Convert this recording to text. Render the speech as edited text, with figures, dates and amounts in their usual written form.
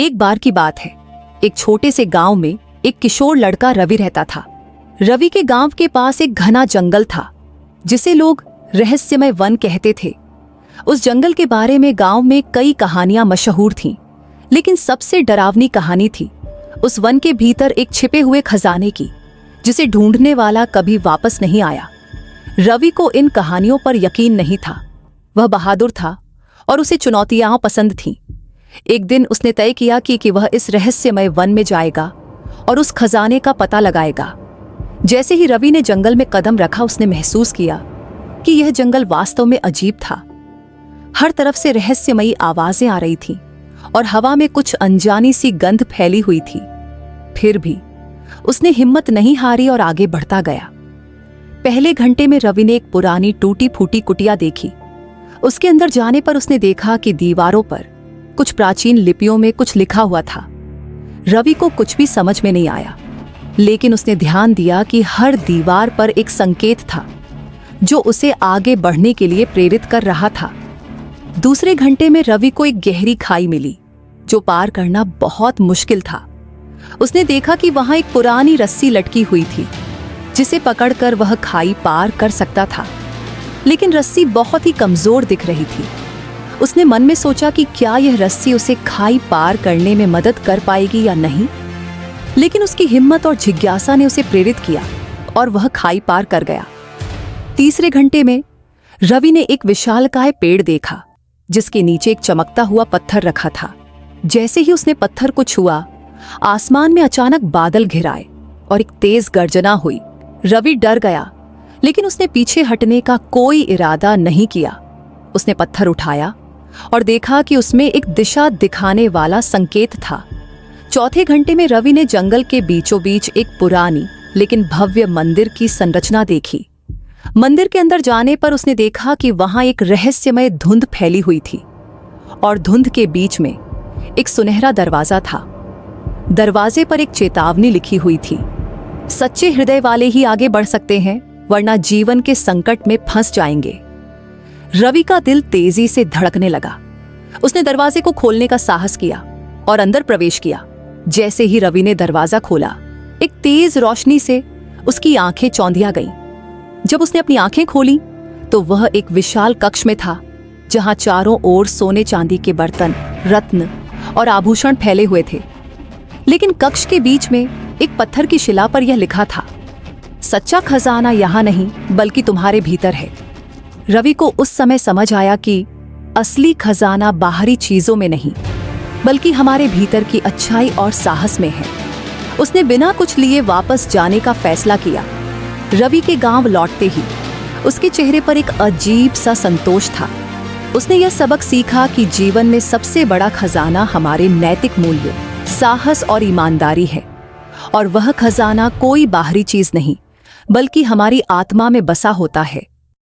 एक बार की बात है, एक छोटे से गांव में एक किशोर लड़का रवि रहता था। रवि के गांव के पास एक घना जंगल था जिसे लोग रहस्यमय वन कहते थे। उस जंगल के बारे में गांव में कई कहानियां मशहूर थीं, लेकिन सबसे डरावनी कहानी थी उस वन के भीतर एक छिपे हुए खजाने की, जिसे ढूंढने वाला कभी वापस नहीं आया। रवि को इन कहानियों पर यकीन नहीं था। वह बहादुर था और उसे चुनौतियां पसंद थीं। एक दिन उसने तय किया कि वह इस रहस्यमय वन में जाएगा और उस खजाने का पता लगाएगा। जैसे ही रवि ने जंगल में कदम रखा, उसने महसूस किया कि यह जंगल वास्तव में अजीब था। हर तरफ से रहस्यमयी आवाजें आ रही थीं और हवा में कुछ अनजानी सी गंध फैली हुई थी। फिर भी उसने हिम्मत नहीं हारी और आगे बढ़ता गया। पहले घंटे में रवि ने एक पुरानी टूटी फूटी कुटिया देखी। उसके अंदर जाने पर उसने देखा कि दीवारों पर कुछ प्राचीन लिपियों में कुछ लिखा हुआ था। रवि को कुछ भी समझ में नहीं आया, लेकिन उसने ध्यान दिया कि हर दीवार पर एक संकेत था जो उसे आगे बढ़ने के लिए प्रेरित कर रहा था। दूसरे घंटे में रवि को एक गहरी खाई मिली जो पार करना बहुत मुश्किल था। उसने देखा कि वहां एक पुरानी रस्सी लटकी हुई थी जिसे पकड़कर वह खाई पार कर सकता था, लेकिन रस्सी बहुत ही कमजोर दिख रही थी। उसने मन में सोचा कि क्या यह रस्सी उसे खाई पार करने में मदद कर पाएगी या नहीं, लेकिन उसकी हिम्मत और जिज्ञासा ने उसे प्रेरित किया और वह खाई पार कर गया। तीसरे घंटे में रवि ने एक विशालकाय पेड़ देखा जिसके नीचे एक चमकता हुआ पत्थर रखा था। जैसे ही उसने पत्थर को छुआ, आसमान में अचानक बादल घिर आए और एक तेज गर्जना हुई। रवि डर गया, लेकिन उसने पीछे हटने का कोई इरादा नहीं किया। उसने पत्थर उठाया और देखा कि उसमें एक दिशा दिखाने वाला संकेत था। चौथे घंटे में रवि ने जंगल के बीचों बीच एक पुरानी लेकिन भव्य मंदिर की संरचना देखी। मंदिर के अंदर जाने पर उसने देखा कि वहां एक रहस्यमय धुंध फैली हुई थी और धुंध के बीच में एक सुनहरा दरवाजा था। दरवाजे पर एक चेतावनी लिखी हुई थी, सच्चे हृदय वाले ही आगे बढ़ सकते हैं, वरना जीवन के संकट में फंस जाएंगे। रवि का दिल तेजी से धड़कने लगा। उसने दरवाजे को खोलने का साहस किया और अंदर प्रवेश किया। जैसे ही रवि ने दरवाजा खोला, एक तेज रोशनी से उसकी आंखें चौंधिया गईं। जब उसने अपनी आंखें खोली तो वह एक विशाल कक्ष में था जहां चारों ओर सोने चांदी के बर्तन, रत्न और आभूषण फैले हुए थे। लेकिन कक्ष के बीच में एक पत्थर की शिला पर यह लिखा था, सच्चा खजाना यहां नहीं बल्कि तुम्हारे भीतर है। रवि को उस समय समझ आया कि असली खजाना बाहरी चीजों में नहीं बल्कि हमारे भीतर की अच्छाई और साहस में है। उसने बिना कुछ लिए वापस जाने का फैसला किया। रवि के गांव लौटते ही उसके चेहरे पर एक अजीब सा संतोष था। उसने यह सबक सीखा कि जीवन में सबसे बड़ा खजाना हमारे नैतिक मूल्य, साहस और ईमानदारी है, और वह खजाना कोई बाहरी चीज नहीं बल्कि हमारी आत्मा में बसा होता है।